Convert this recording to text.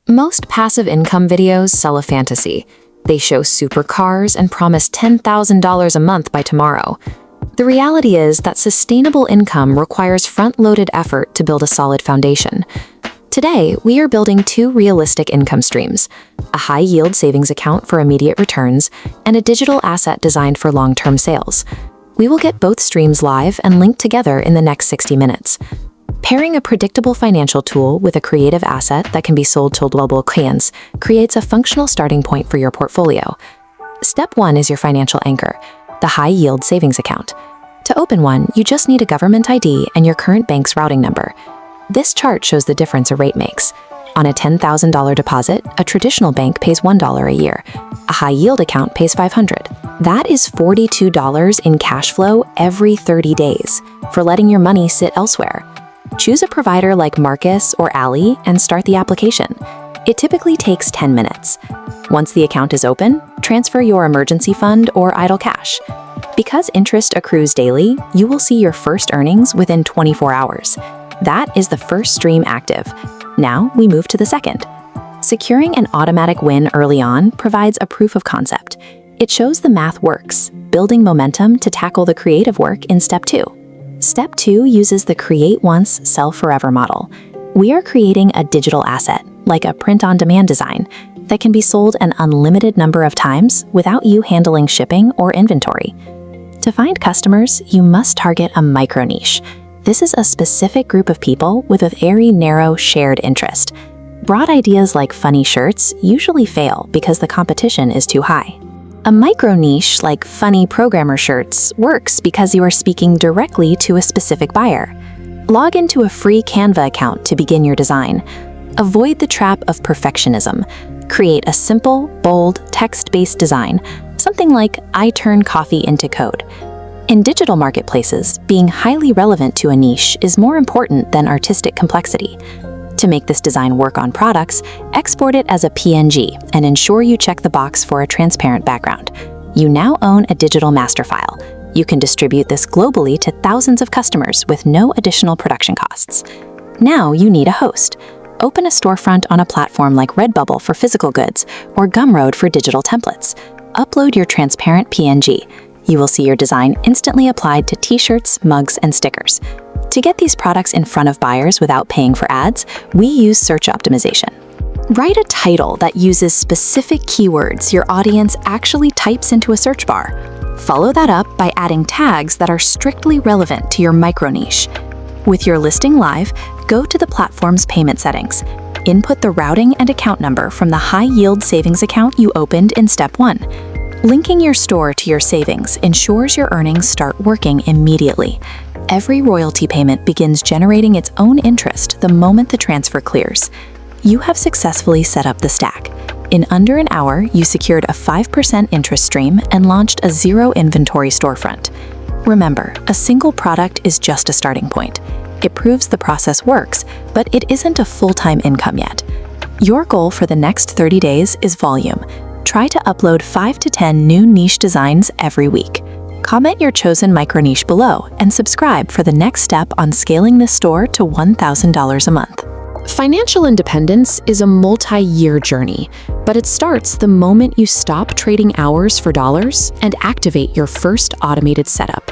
Most passive income videos sell a fantasy. They show supercars and promise $10,000 a month by tomorrow. The reality is that sustainable income requires front-loaded effort to build a solid foundation. Today, we are building two realistic income streams: a high-yield savings account for immediate returns and a digital asset designed for long-term sales. We will get both streams live and linked together in the next 60 minutes. Pairing a predictable financial tool with a creative asset that can be sold to global clients creates a functional starting point for your portfolio. Step 1 is your financial anchor, the high-yield savings account. To open one, you just need a government ID and your current bank's routing number. This chart shows the difference a rate makes. On a $10,000 deposit, a traditional bank pays $1 a year. A high-yield account pays $500. That is $42 in cash flow every 30 days for letting your money sit elsewhere. Choose a provider like Marcus or Ally and start the application. It typically takes 10 minutes. Once the account is open, transfer your emergency fund or idle cash. Because interest accrues daily, you will see your first earnings within 24 hours. That is the first stream active. Now we move to the second. Securing an automatic win early on provides a proof of concept. It shows the math works, building momentum to tackle the creative work in Step 2. Step 2 uses the Create Once, Sell Forever model. We are creating a digital asset, like a print-on-demand design, that can be sold an unlimited number of times without you handling shipping or inventory. To find customers, you must target a micro-niche. This is a specific group of people with a very narrow shared interest. Broad ideas like funny shirts usually fail because the competition is too high. A micro-niche like funny programmer shirts works because you are speaking directly to a specific buyer. Log into a free Canva account to begin your design. Avoid the trap of perfectionism. Create a simple, bold, text-based design, something like "I turn coffee into code." In digital marketplaces, being highly relevant to a niche is more important than artistic complexity. To make this design work on products, export it as a PNG and ensure you check the box for a transparent background. You now own a digital master file. You can distribute this globally to thousands of customers with no additional production costs. Now you need a host. Open a storefront on a platform like Redbubble for physical goods or Gumroad for digital templates. Upload your transparent PNG. You will see your design instantly applied to t-shirts, mugs, and stickers. To get these products in front of buyers without paying for ads, we use search optimization. Write a title that uses specific keywords your audience actually types into a search bar. Follow that up by adding tags that are strictly relevant to your micro-niche. With your listing live, go to the platform's payment settings. Input the routing and account number from the high-yield savings account you opened in Step 1. Linking your store to your savings ensures your earnings start working immediately. Every royalty payment begins generating its own interest the moment the transfer clears. You have successfully set up the stack. In under an hour, you secured a 5% interest stream and launched a zero-inventory storefront. Remember, a single product is just a starting point. It proves the process works, but it isn't a full-time income yet. Your goal for the next 30 days is volume. Try to upload 5 to 10 new niche designs every week. Comment your chosen micro-niche below and subscribe for the next step on scaling this store to $1,000 a month. Financial independence is a multi-year journey, but it starts the moment you stop trading hours for dollars and activate your first automated setup.